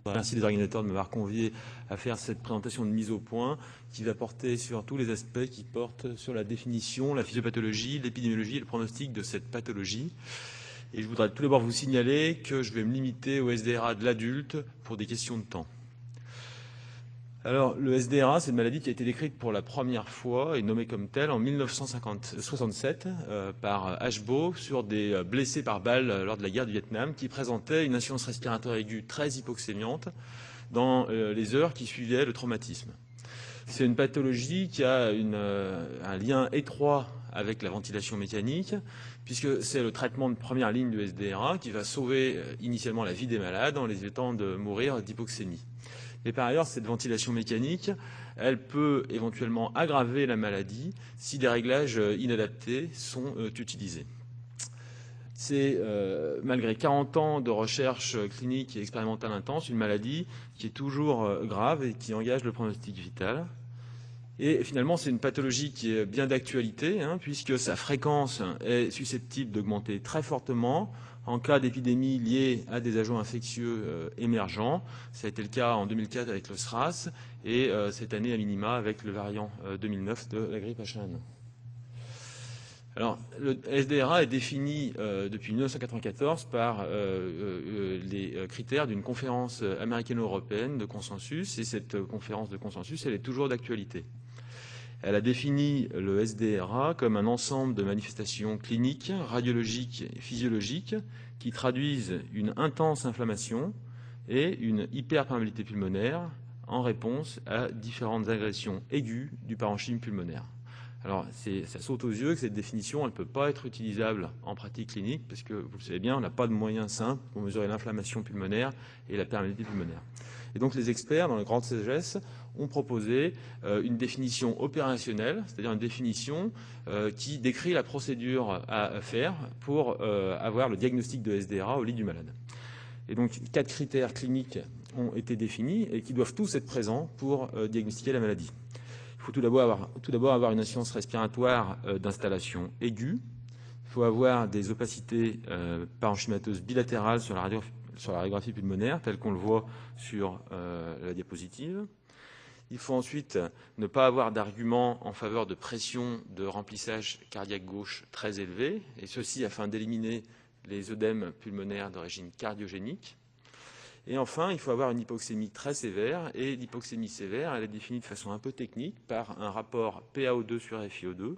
Merci les organisateurs de m'avoir convié à faire cette présentation de mise au point qui va porter sur tous les aspects qui portent sur la définition, la physiopathologie, l'épidémiologie et le pronostic de cette pathologie. Et je voudrais tout d'abord vous signaler que je vais me limiter au SDRA de l'adulte pour des questions de temps. Alors, le SDRA, c'est une maladie qui a été décrite pour la première fois et nommée comme telle en 1967 par Ashbaugh sur des blessés par balle lors de la guerre du Vietnam qui présentaient une insuffisance respiratoire aiguë très hypoxémiante dans les heures qui suivaient le traumatisme. C'est une pathologie qui a un lien étroit avec la ventilation mécanique, puisque c'est le traitement de première ligne du SDRA qui va sauver initialement la vie des malades en les évitant de mourir d'hypoxémie. Mais par ailleurs, cette ventilation mécanique, elle peut éventuellement aggraver la maladie si des réglages inadaptés sont utilisés. C'est, malgré 40 ans de recherche clinique et expérimentale intense, une maladie qui est toujours grave et qui engage le pronostic vital. Et finalement, c'est une pathologie qui est bien d'actualité, puisque sa fréquence est susceptible d'augmenter très fortement en cas d'épidémie liée à des agents infectieux émergents. Ça a été le cas en 2004 avec le SRAS et cette année à minima avec le variant 2009 de la grippe H1N1. Alors, le SDRA est défini depuis 1994 par les critères d'une conférence américano-européenne de consensus, et cette conférence de consensus, elle est toujours d'actualité. Elle a défini le SDRA comme un ensemble de manifestations cliniques, radiologiques et physiologiques qui traduisent une intense inflammation et une hyperperméabilité pulmonaire en réponse à différentes agressions aiguës du parenchyme pulmonaire. Alors, ça saute aux yeux que cette définition, elle ne peut pas être utilisable en pratique clinique parce que, vous le savez bien, on n'a pas de moyens simples pour mesurer l'inflammation pulmonaire et la perméabilité pulmonaire. Et donc, les experts, dans la grande sagesse, ont proposé une définition opérationnelle, c'est-à-dire une définition qui décrit la procédure à faire pour avoir le diagnostic de SDRA au lit du malade. Et donc, 4 critères cliniques ont été définis et qui doivent tous être présents pour diagnostiquer la maladie. Il faut tout d'abord avoir une insuffisance respiratoire d'installation aiguë. Il faut avoir des opacités parenchymateuses bilatérales sur la radiographie pulmonaire, telle qu'on le voit sur la diapositive. Il faut ensuite ne pas avoir d'argument en faveur de pression de remplissage cardiaque gauche très élevée, et ceci afin d'éliminer les œdèmes pulmonaires d'origine cardiogénique. Et enfin, il faut avoir une hypoxémie très sévère, et l'hypoxémie sévère, elle est définie de façon un peu technique par un rapport PaO2 sur FiO2,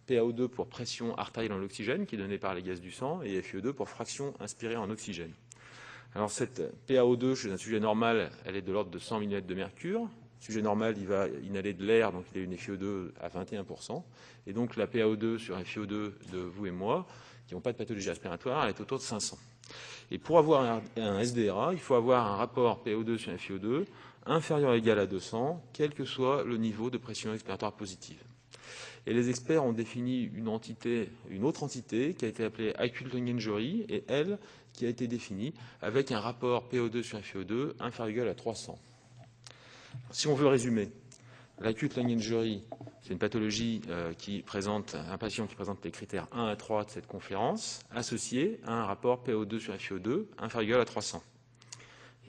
PaO2 pour pression artérielle en oxygène, qui est donnée par les gaz du sang, et FiO2 pour fraction inspirée en oxygène. Alors cette PaO2 chez un sujet normal, elle est de l'ordre de 100 mm de mercure. Le sujet normal, il va inhaler de l'air, donc il a une FiO2 à 21%. Et donc la PaO2 sur FiO2 de vous et moi, qui n'ont pas de pathologie respiratoire, elle est autour de 500. Et pour avoir un SDRA, il faut avoir un rapport PaO2 sur FiO2 inférieur ou égal à 200, quel que soit le niveau de pression respiratoire positive. Et les experts ont défini une autre entité qui a été appelée acute lung injury, et elle, qui a été définie avec un rapport PaO2 sur FiO2 inférieur ou égal à 300. Si on veut résumer, l'acute lung injury, c'est une pathologie un patient qui présente les critères 1 à 3 de cette conférence, associé à un rapport PaO2 sur FiO2 inférieur ou égal à 300.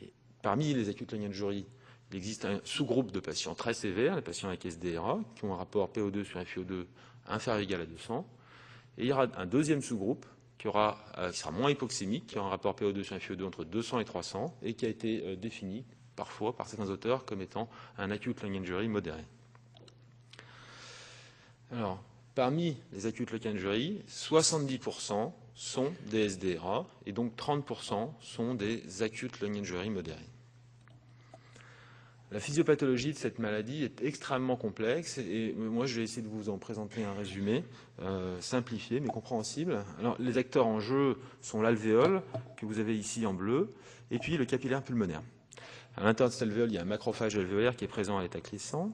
Et parmi les acute lung injury, il existe un sous-groupe de patients très sévères, les patients avec SDRA, qui ont un rapport PaO2 sur FiO2 inférieur ou égal à 200. Et il y aura un deuxième sous-groupe qui sera moins hypoxémique, qui aura un rapport PaO2 sur FiO2 entre 200 et 300, et qui a été défini parfois par certains auteurs comme étant un acute lung injury modéré. Alors, parmi les acute lung injury, 70% sont des SDRA, et donc 30% sont des acute lung injury modérés. La physiopathologie de cette maladie est extrêmement complexe et moi je vais essayer de vous en présenter un résumé simplifié mais compréhensible. Alors, les acteurs en jeu sont l'alvéole, que vous avez ici en bleu, et puis le capillaire pulmonaire. À l'intérieur de cet alvéole, il y a un macrophage alvéolaire qui est présent à l'état quiescent.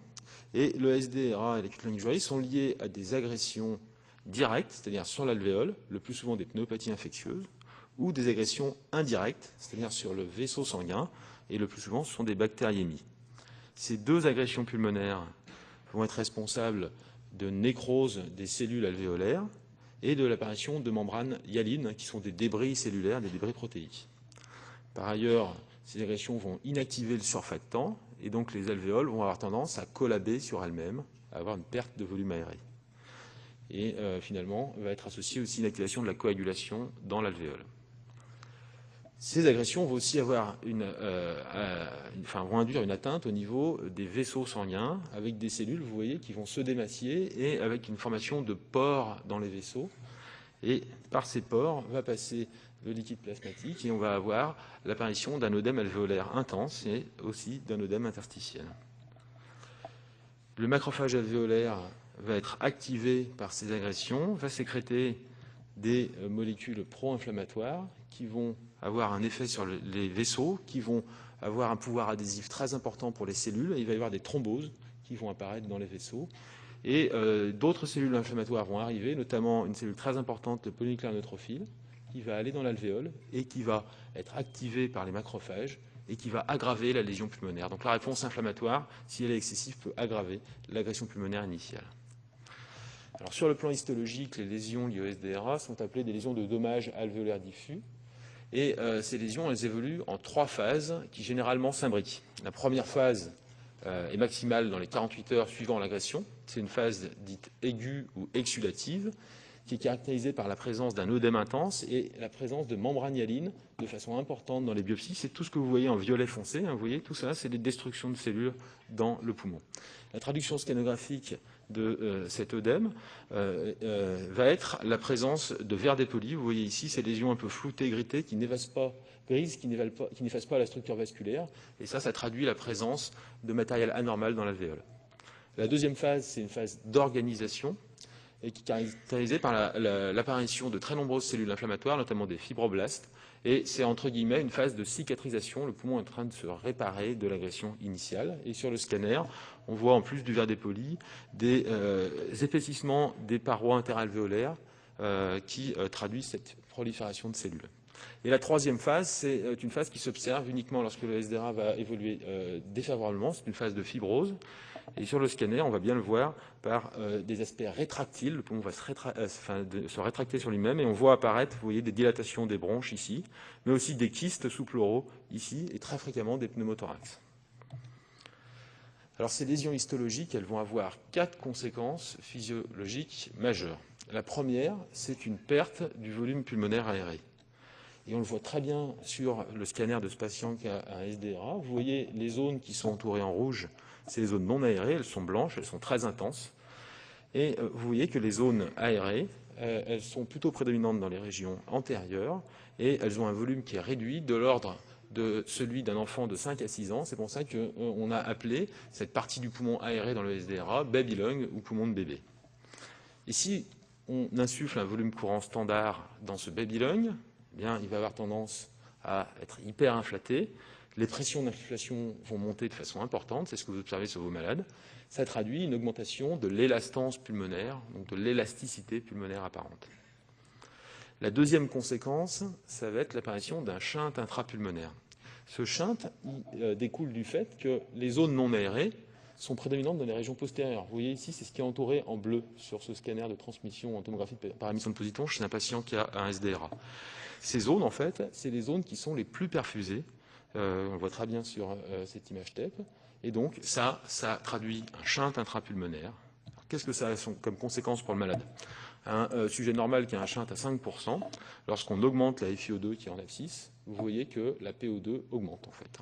Et le SDRA et l'acute lung injury sont liés à des agressions directes, c'est-à-dire sur l'alvéole, le plus souvent des pneumopathies infectieuses, ou des agressions indirectes, c'est-à-dire sur le vaisseau sanguin, et le plus souvent ce sont des bactériémies. Ces deux agressions pulmonaires vont être responsables de nécrose des cellules alvéolaires et de l'apparition de membranes hyalines, qui sont des débris cellulaires, des débris protéiques. Par ailleurs, Ces agressions vont inactiver le surfactant et donc les alvéoles vont avoir tendance à collaber sur elles-mêmes, à avoir une perte de volume aéré. Et finalement, va être associée aussi une activation de la coagulation dans l'alvéole. Ces agressions vont aussi avoir vont induire une atteinte au niveau des vaisseaux sanguins avec des cellules, vous voyez, qui vont se démacier et avec une formation de pores dans les vaisseaux. Et par ces pores va passer le liquide plasmatique et on va avoir l'apparition d'un œdème alvéolaire intense et aussi d'un œdème interstitiel. Le macrophage alvéolaire va être activé par ces agressions, va sécréter des molécules pro-inflammatoires qui vont avoir un effet sur les vaisseaux, qui vont avoir un pouvoir adhésif très important pour les cellules. Et il va y avoir des thromboses qui vont apparaître dans les vaisseaux. Et d'autres cellules inflammatoires vont arriver, notamment une cellule très importante, le polynucléaire neutrophile, qui va aller dans l'alvéole et qui va être activée par les macrophages et qui va aggraver la lésion pulmonaire. Donc la réponse inflammatoire, si elle est excessive, peut aggraver l'agression pulmonaire initiale. Alors, sur le plan histologique, les lésions liées au SDRA sont appelées des lésions de dommages alvéolaires diffus. Et ces lésions, elles évoluent en 3 phases qui généralement s'imbriquent. La première phase est maximale dans les 48 heures suivant l'agression. C'est une phase dite aiguë ou exsudative qui est caractérisée par la présence d'un œdème intense et la présence de membranes hyalines de façon importante dans les biopsies. C'est tout ce que vous voyez en violet foncé. Vous voyez, tout ça, c'est des destructions de cellules dans le poumon. La traduction scannographique de cet œdème va être la présence de verres dépolis. Vous voyez ici ces lésions un peu floutées, gritées, qui n'effacent pas, grises, qui n'effacent pas la structure vasculaire. Et ça traduit la présence de matériel anormal dans l'alvéole. La deuxième phase, c'est une phase d'organisation et qui est caractérisée par l'apparition de très nombreuses cellules inflammatoires, notamment des fibroblastes. Et c'est entre guillemets une phase de cicatrisation. Le poumon est en train de se réparer de l'agression initiale. Et sur le scanner, on voit en plus du verre dépoli des épaississements des parois interalvéolaires qui traduisent cette prolifération de cellules. Et la troisième phase, c'est une phase qui s'observe uniquement lorsque le SDRA va évoluer défavorablement. C'est une phase de fibrose. Et sur le scanner, on va bien le voir par des aspects rétractiles. Le poumon va se rétracter sur lui-même et on voit apparaître, vous voyez, des dilatations des bronches ici, mais aussi des kystes sous-pleuraux ici et très fréquemment des pneumothorax. Alors ces lésions histologiques, elles vont avoir 4 conséquences physiologiques majeures. La première, c'est une perte du volume pulmonaire aéré. Et on le voit très bien sur le scanner de ce patient qui a un SDRA. Vous voyez les zones qui sont entourées en rouge, c'est les zones non aérées, elles sont blanches, elles sont très intenses. Et vous voyez que les zones aérées, elles sont plutôt prédominantes dans les régions antérieures et elles ont un volume qui est réduit de l'ordre de celui d'un enfant de 5 à 6 ans. C'est pour ça qu'on a appelé cette partie du poumon aéré dans le SDRA baby lung ou poumon de bébé. Et si on insuffle un volume courant standard dans ce baby lung, eh bien, il va avoir tendance à être hyper inflaté. Les pressions d'inflation vont monter de façon importante, c'est ce que vous observez sur vos malades. Ça traduit une augmentation de l'élastance pulmonaire, donc de l'élasticité pulmonaire apparente. La deuxième conséquence, ça va être l'apparition d'un shunt intrapulmonaire. Ce shunt découle du fait que les zones non aérées sont prédominantes dans les régions postérieures. Vous voyez ici, c'est ce qui est entouré en bleu sur ce scanner de transmission en tomographie par émission de positons chez un patient qui a un SDRA. Ces zones, en fait, c'est les zones qui sont les plus perfusées. On le voit très bien sur cette image TEP. Et donc, ça traduit un shunt intrapulmonaire. Qu'est-ce que ça a comme conséquence pour le malade? Un sujet normal qui a un shunt à 5%, lorsqu'on augmente la FiO2 qui est en abscisse, vous voyez que la PO2 augmente, en fait.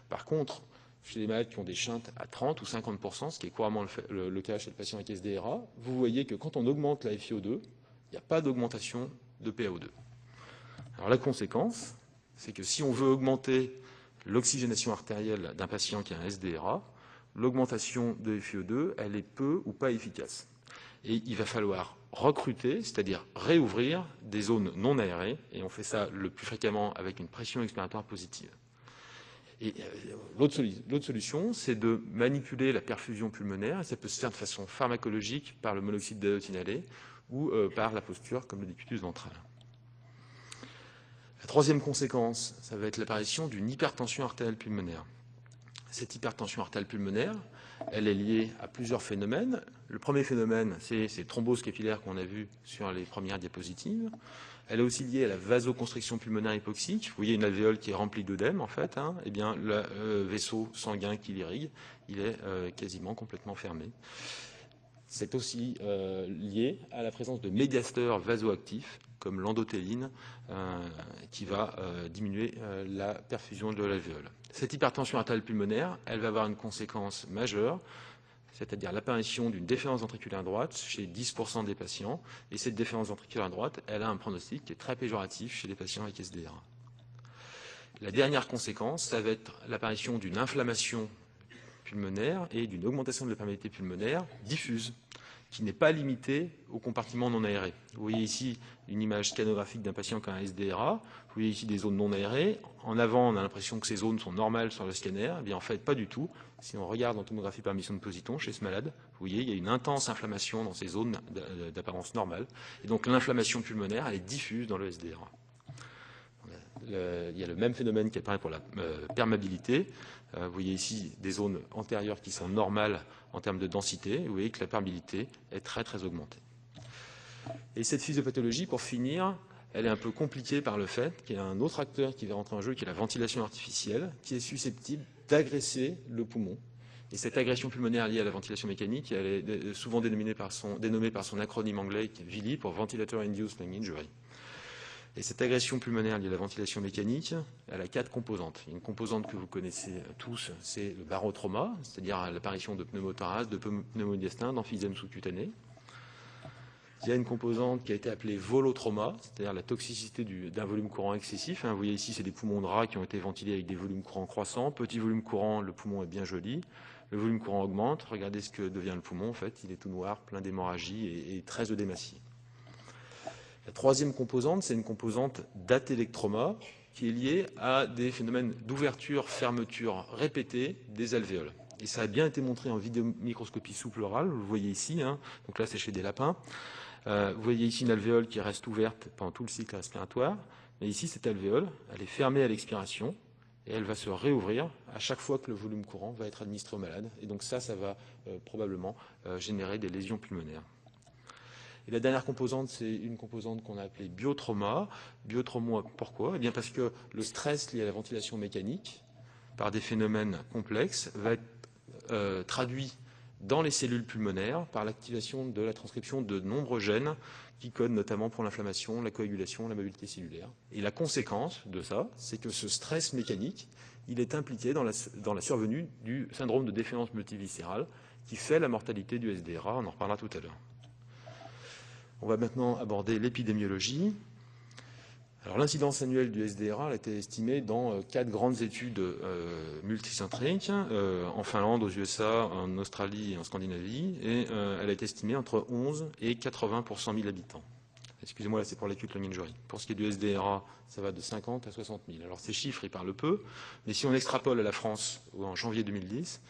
Par contre, chez les malades qui ont des shunts à 30 ou 50%, ce qui est couramment le cas chez le patient avec SDRA, vous voyez que quand on augmente la FiO2, il n'y a pas d'augmentation de PaO2. Alors la conséquence, c'est que si on veut augmenter l'oxygénation artérielle d'un patient qui a un SDRA, l'augmentation de FiO2, elle est peu ou pas efficace. Et il va falloir recruter, c'est-à-dire réouvrir des zones non aérées, et on fait ça le plus fréquemment avec une pression expiratoire positive. Et l'autre solution, c'est de manipuler la perfusion pulmonaire, et ça peut se faire de façon pharmacologique par le monoxyde d'azote inhalé ou par la posture comme le décutus ventral. La troisième conséquence, ça va être l'apparition d'une hypertension artérielle pulmonaire. Cette hypertension artérielle pulmonaire, elle est liée à plusieurs phénomènes. Le premier phénomène, c'est ces thromboses capillaires qu'on a vues sur les premières diapositives. Elle est aussi liée à la vasoconstriction pulmonaire hypoxique. Vous voyez une alvéole qui est remplie d'œdème, en fait. Eh bien, le vaisseau sanguin qui l'irrigue, il est quasiment complètement fermé. C'est aussi lié à la présence de médiateurs vasoactifs, comme l'endothéline, qui va diminuer la perfusion de l'alvéole. Cette hypertension artérielle pulmonaire, elle va avoir une conséquence majeure, c'est-à-dire l'apparition d'une déférence ventriculaire droite chez 10% des patients. Et cette déférence ventriculaire droite, elle a un pronostic qui est très péjoratif chez les patients avec SDRA. La dernière conséquence, ça va être l'apparition d'une inflammation pulmonaire et d'une augmentation de la perméabilité pulmonaire diffuse, qui n'est pas limitée au compartiment non aéré. Vous voyez ici une image scanographique d'un patient qui a un SDRA. Vous voyez ici des zones non aérées. En avant, on a l'impression que ces zones sont normales sur le scanner. Eh bien, en fait, pas du tout. Si on regarde en tomographie par émission de Positon chez ce malade, vous voyez, il y a une intense inflammation dans ces zones d'apparence normale. Et donc, l'inflammation pulmonaire, elle est diffuse dans le SDRA. Il y a le même phénomène qui apparaît pour la perméabilité. Vous voyez ici des zones antérieures qui sont normales en termes de densité. Vous voyez que la perméabilité est très très augmentée. Et cette physiopathologie, pour finir, elle est un peu compliquée par le fait qu'il y a un autre acteur qui va rentrer en jeu, qui est la ventilation artificielle, qui est susceptible d'agresser le poumon. Et cette agression pulmonaire liée à la ventilation mécanique, elle est souvent dénommée par son acronyme anglais, qui est VILI, pour Ventilator Induced Lung Injury. Et cette agression pulmonaire liée à la ventilation mécanique, elle a 4 composantes. Une composante que vous connaissez tous, c'est le barotrauma, c'est-à-dire l'apparition de pneumothorax, de pneumodiastine, d'emphysème sous-cutané. Il y a une composante qui a été appelée volotrauma, c'est-à-dire la toxicité d'un volume courant excessif. Vous voyez ici, c'est des poumons de rat qui ont été ventilés avec des volumes courants croissants. Petit volume courant, le poumon est bien joli. Le volume courant augmente. Regardez ce que devient le poumon. En fait, il est tout noir, plein d'hémorragie et très œdémacié. La troisième composante, c'est une composante d'atélectroma qui est liée à des phénomènes d'ouverture-fermeture répétée des alvéoles. Et ça a bien été montré en vidéomicroscopie sous-pleurale, vous le voyez ici, donc là c'est chez des lapins. Vous voyez ici une alvéole qui reste ouverte pendant tout le cycle respiratoire, mais ici cette alvéole, elle est fermée à l'expiration et elle va se réouvrir à chaque fois que le volume courant va être administré au malade. Et donc ça va probablement générer des lésions pulmonaires. Et la dernière composante, c'est une composante qu'on a appelée biotrauma. Biotrauma, pourquoi ? Eh bien parce que le stress lié à la ventilation mécanique, par des phénomènes complexes, va être traduit dans les cellules pulmonaires par l'activation de la transcription de nombreux gènes qui codent notamment pour l'inflammation, la coagulation, la mobilité cellulaire. Et la conséquence de ça, c'est que ce stress mécanique, il est impliqué dans la survenue du syndrome de déférence multiviscérale qui fait la mortalité du SDRA. On en reparlera tout à l'heure. On va maintenant aborder l'épidémiologie. Alors, l'incidence annuelle du SDRA a été estimée dans 4 grandes études multicentriques, en Finlande, aux USA, en Australie et en Scandinavie, et elle a été estimée entre 11 et 80 pour 100 000 habitants. Excusez-moi, là c'est pour l'acute lung injury. Pour ce qui est du SDRA, ça va de 50 à 60 000. Alors ces chiffres, ils parlent peu, mais si on extrapole à la France, en janvier 2010,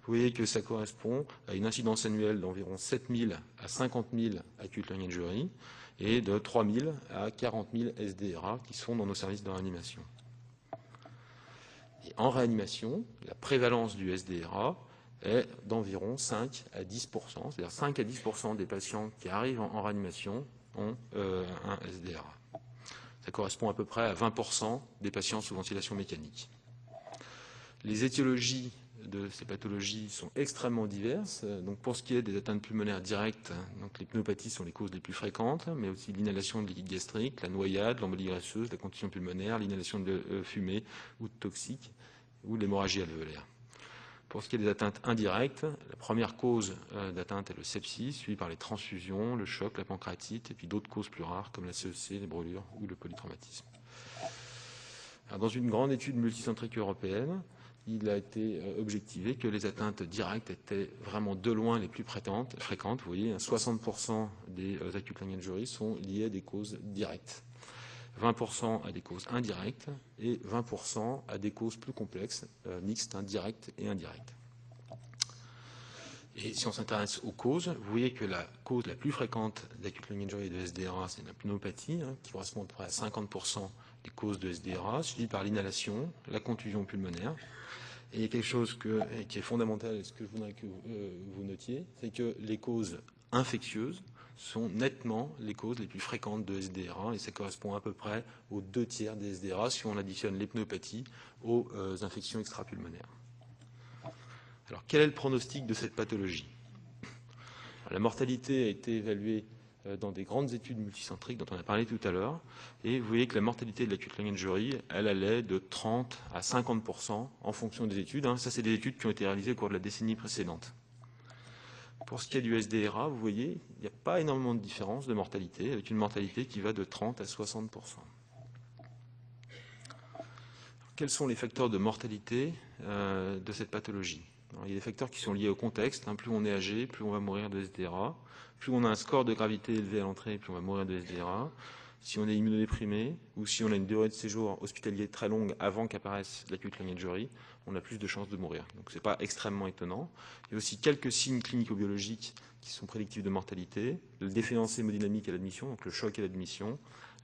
vous voyez que ça correspond à une incidence annuelle d'environ 7 000 à 50 000 acute lung injury et de 3 000 à 40 000 SDRA qui sont dans nos services de réanimation. Et en réanimation, la prévalence du SDRA est d'environ 5 à 10 %, c'est-à-dire 5 à 10 % des patients qui arrivent en réanimation ont un SDRA. Ça correspond à peu près à 20 % des patients sous ventilation mécanique. Les étiologies de ces pathologies sont extrêmement diverses. Donc pour ce qui est des atteintes pulmonaires directes, donc les pneumopathies sont les causes les plus fréquentes, mais aussi l'inhalation de liquide gastrique, la noyade, l'embolie graisseuse, la contusion pulmonaire, l'inhalation de fumée ou de toxiques ou l'hémorragie alvéolaire. Pour ce qui est des atteintes indirectes, la première cause d'atteinte est le sepsis, suivi par les transfusions, le choc, la pancréatite, et puis d'autres causes plus rares comme la CEC, les brûlures ou le polytraumatisme. Alors, dans une grande étude multicentrique européenne, il a été objectivé que les atteintes directes étaient vraiment de loin les plus fréquentes. Vous voyez, 60% des acute lung injury sont liées à des causes directes, 20% à des causes indirectes et 20% à des causes plus complexes, mixtes, directes et indirectes. Et si on s'intéresse aux causes, vous voyez que la cause la plus fréquente d'acute lung injury et de SDRA, c'est la pneumopathie, qui correspond à peu près à 50% des causes de SDRA, suivie par l'inhalation, la contusion pulmonaire. Et il y a quelque chose qui est fondamental, et ce que je voudrais que vous notiez, c'est que les causes infectieuses sont nettement les causes les plus fréquentes de SDRA, et ça correspond à peu près aux 2/3 des SDRA si on additionne les pneumopathies aux infections extrapulmonaires. Alors, quel est le pronostic de cette pathologie? La mortalité a été évaluée dans des grandes études multicentriques dont on a parlé tout à l'heure, et vous voyez que la mortalité de l'acute lung injury, elle allait de 30 à 50% en fonction des études. Ça, c'est des études qui ont été réalisées au cours de la décennie précédente. Pour ce qui est du SDRA, vous voyez, il n'y a pas énormément de différence de mortalité, avec une mortalité qui va de 30 à 60%. Quels sont les facteurs de mortalité de cette pathologie? Alors, il y a des facteurs qui sont liés au contexte. Plus on est âgé, plus on va mourir de SDRA. Plus on a un score de gravité élevé à l'entrée, plus on va mourir de SDRA. Si on est immunodéprimé ou si on a une durée de séjour hospitalier très longue avant qu'apparaisse l'acute lung injury, on a plus de chances de mourir. Donc ce n'est pas extrêmement étonnant. Il y a aussi quelques signes clinico-biologiques qui sont prédictifs de mortalité. Le défaillance hémodynamique à l'admission, donc le choc à l'admission,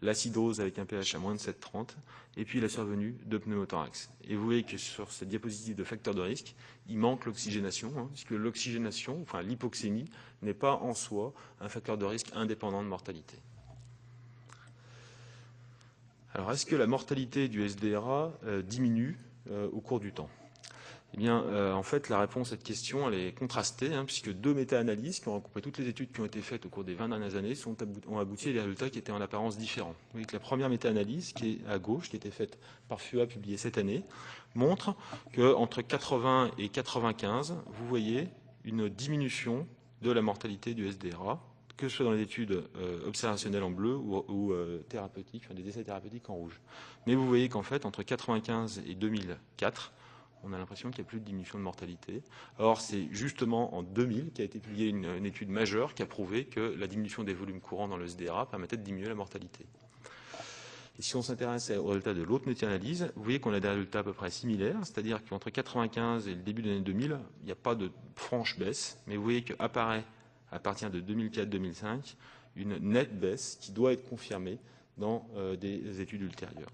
l'acidose avec un pH à moins de 7,30, et puis la survenue de pneumothorax. Et vous voyez que sur cette diapositive de facteurs de risque, il manque l'oxygénation, puisque l'oxygénation, enfin l'hypoxémie, n'est pas en soi un facteur de risque indépendant de mortalité. Alors, est-ce que la mortalité du SDRA diminue au cours du temps? Eh bien, en fait, la réponse à cette question, elle est contrastée, puisque 2 méta-analyses qui ont regroupé toutes les études qui ont été faites au cours des 20 dernières années ont abouti à des résultats qui étaient en apparence différents. Vous voyez que la première méta-analyse, qui est à gauche, qui a été faite par FUA, publiée cette année, montre qu'entre 80 et 95, vous voyez une diminution de la mortalité du SDRA, que ce soit dans les études observationnelles en bleu ou thérapeutiques, enfin des essais thérapeutiques en rouge. Mais vous voyez qu'en fait, entre 95 et 2004, on a l'impression qu'il n'y a plus de diminution de mortalité. Or, c'est justement en 2000 qu'a été publiée une étude majeure qui a prouvé que la diminution des volumes courants dans le SDRA permettait de diminuer la mortalité. Et si on s'intéresse aux résultats de l'autre méta-analyse, vous voyez qu'on a des résultats à peu près similaires, c'est-à-dire qu'entre 95 et le début de l'année 2000, il n'y a pas de franche baisse, mais vous voyez qu'apparaît à partir de 2004-2005 une nette baisse qui doit être confirmée dans des études ultérieures.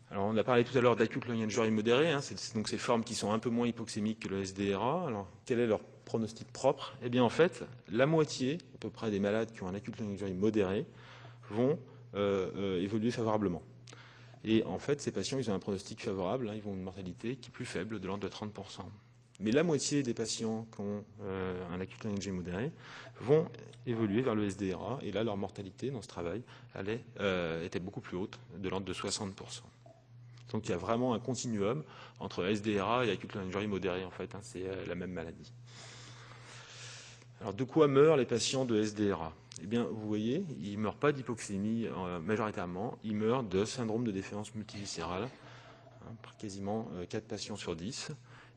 Alors, on a parlé tout à l'heure d'acute lung injury modérée, c'est donc ces formes qui sont un peu moins hypoxémiques que le SDRA. Alors, quel est leur pronostic propre? Eh bien, en fait, la moitié, à peu près, des malades qui ont un acute lung injury modéré vont évoluer favorablement. Et en fait, ces patients, ils ont un pronostic favorable, ils ont une mortalité qui est plus faible, de l'ordre de 30%. Mais la moitié des patients qui ont un acute lung injury modéré vont évoluer vers le SDRA, et là, leur mortalité dans ce travail était beaucoup plus haute, de l'ordre de 60%. Donc il y a vraiment un continuum entre SDRA et acute lung injury modéré, en fait, c'est la même maladie. Alors de quoi meurent les patients de SDRA? Eh bien, vous voyez, ils ne meurent pas d'hypoxémie majoritairement, ils meurent de syndrome de défaillance multiviscérale, par quasiment 4 patients sur 10.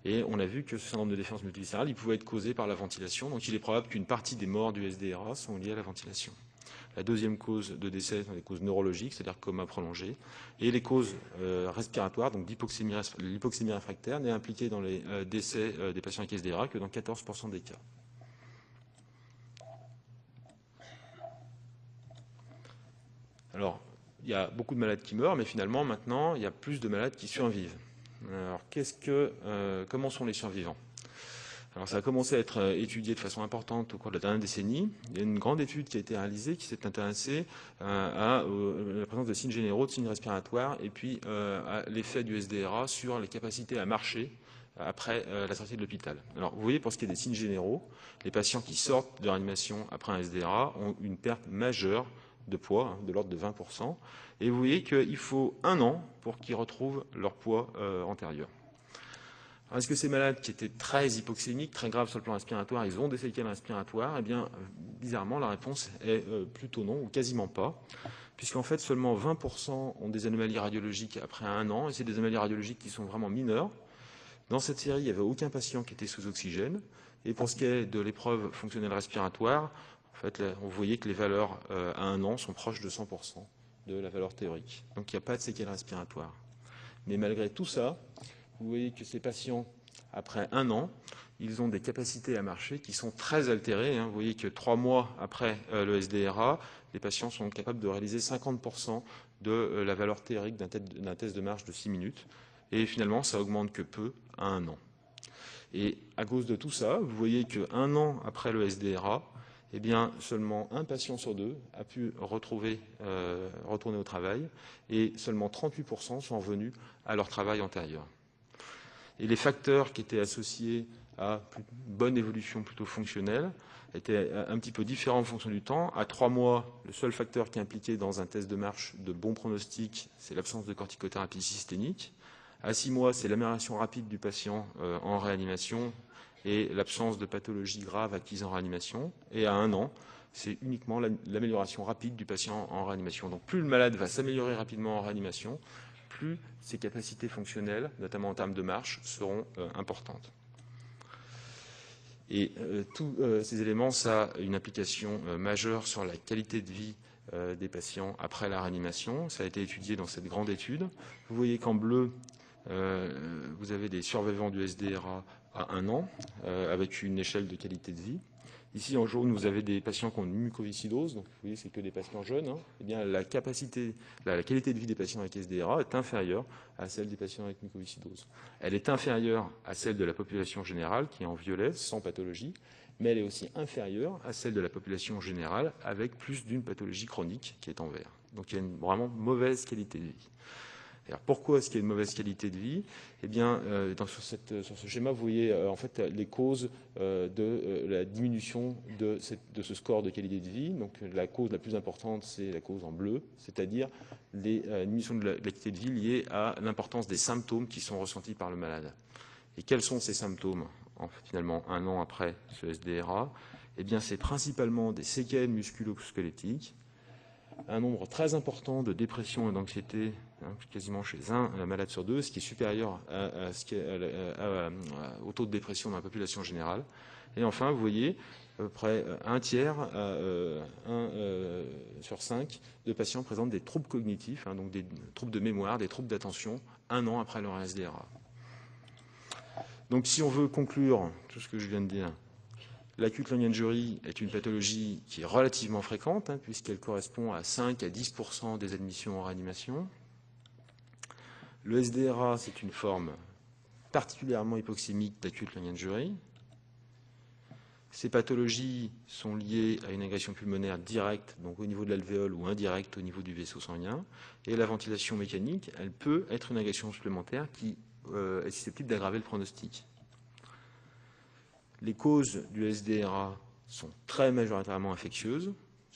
Et on a vu que ce syndrome de défaillance multiviscérale, il pouvait être causé par la ventilation, donc il est probable qu'une partie des morts du SDRA sont liées à la ventilation. La deuxième cause de décès sont les causes neurologiques, c'est-à-dire coma prolongé, et les causes respiratoires, donc l'hypoxémie réfractaire, n'est impliquée dans les décès des patients avec SDRA que dans 14% des cas. Alors, il y a beaucoup de malades qui meurent, mais finalement, maintenant, il y a plus de malades qui survivent. Alors, comment sont les survivants? Alors, ça a commencé à être étudié de façon importante au cours de la dernière décennie. Il y a une grande étude qui a été réalisée qui s'est intéressée à la présence de signes généraux, de signes respiratoires, et puis à l'effet du SDRA sur les capacités à marcher après la sortie de l'hôpital. Alors, vous voyez, pour ce qui est des signes généraux, les patients qui sortent de réanimation après un SDRA ont une perte majeure de poids, de l'ordre de 20%, et vous voyez qu'il faut 1 an pour qu'ils retrouvent leur poids antérieur. Est-ce que ces malades qui étaient très hypoxémiques, très graves sur le plan respiratoire, ils ont des séquelles respiratoires? Eh bien, bizarrement, la réponse est plutôt non, ou quasiment pas, puisqu'en fait, seulement 20% ont des anomalies radiologiques après 1 an, et c'est des anomalies radiologiques qui sont vraiment mineures. Dans cette série, il n'y avait aucun patient qui était sous oxygène, et pour ce qui est de l'épreuve fonctionnelle respiratoire, en fait, là, on voyait que les valeurs à 1 an sont proches de 100% de la valeur théorique. Donc, il n'y a pas de séquelles respiratoires. Mais malgré tout ça, vous voyez que ces patients, après 1 an, ils ont des capacités à marcher qui sont très altérées. Vous voyez que 3 mois après le SDRA, les patients sont capables de réaliser 50% de la valeur théorique d'un test de marche de 6 minutes. et finalement ça augmente que peu à 1 an. Et à cause de tout ça, vous voyez qu'un an après le SDRA, eh bien, seulement un patient sur deux a pu retourner au travail et seulement 38% sont revenus à leur travail antérieur. Et les facteurs qui étaient associés à une bonne évolution plutôt fonctionnelle étaient un petit peu différents en fonction du temps. À 3 mois, le seul facteur qui est impliqué dans un test de marche de bon pronostic, c'est l'absence de corticothérapie systémique. À 6 mois, c'est l'amélioration rapide du patient en réanimation et l'absence de pathologie grave acquise en réanimation. Et à 1 an, c'est uniquement l'amélioration rapide du patient en réanimation. Donc plus le malade va s'améliorer rapidement en réanimation, plus ses capacités fonctionnelles, notamment en termes de marche, seront importantes. Et tous ces éléments, ça a une implication majeure sur la qualité de vie des patients après la réanimation. Ça a été étudié dans cette grande étude. Vous voyez qu'en bleu, vous avez des survivants du SDRA à 1 an, avec une échelle de qualité de vie. Ici, en jaune, vous avez des patients qui ont une mucoviscidose, donc vous voyez, c'est que des patients jeunes. Eh bien, la qualité de vie des patients avec SDRA est inférieure à celle des patients avec mucoviscidose. Elle est inférieure à celle de la population générale, qui est en violet, sans pathologie, mais elle est aussi inférieure à celle de la population générale, avec plus d'une pathologie chronique, qui est en vert. Donc, il y a une vraiment mauvaise qualité de vie. Alors pourquoi est-ce qu'il y a une mauvaise qualité de vie? Eh bien, sur ce schéma, vous voyez en fait les causes de la diminution de ce score de qualité de vie. Donc la cause la plus importante, c'est la cause en bleu, c'est-à-dire les diminutions de la qualité de vie liées à l'importance des symptômes qui sont ressentis par le malade. Et quels sont ces symptômes, finalement, 1 an après ce SDRA? Eh bien, c'est principalement des séquelles musculo-squelettiques, un nombre très important de dépression et d'anxiété, quasiment chez un malade sur 2, ce qui est supérieur au taux de dépression dans la population générale. Et enfin, vous voyez, à peu près un tiers, 1 sur 5 de patients présentent des troubles cognitifs, donc des troubles de mémoire, des troubles d'attention, 1 an après leur SDRA. Donc si on veut conclure tout ce que je viens de dire, l'acute lung injury est une pathologie qui est relativement fréquente, puisqu'elle correspond à 5 à 10% des admissions en réanimation. Le SDRA, c'est une forme particulièrement hypoxémique d'acute lung injury. Ces pathologies sont liées à une agression pulmonaire directe, donc au niveau de l'alvéole, ou indirecte au niveau du vaisseau sanguin. Et la ventilation mécanique, elle peut être une agression supplémentaire qui est susceptible d'aggraver le pronostic. Les causes du SDRA sont très majoritairement infectieuses,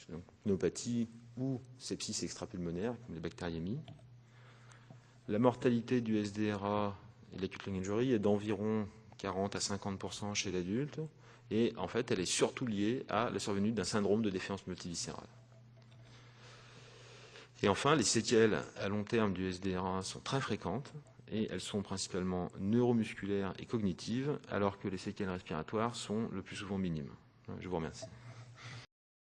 donc pneumopathie ou sepsis extrapulmonaire, comme les bactériémies. La mortalité du SDRA et de l'acute lung injury est d'environ 40 à 50% chez l'adulte, et en fait, elle est surtout liée à la survenue d'un syndrome de défaillance multiviscérale. Et enfin, les séquelles à long terme du SDRA sont très fréquentes, et elles sont principalement neuromusculaires et cognitives, alors que les séquelles respiratoires sont le plus souvent minimes. Je vous remercie.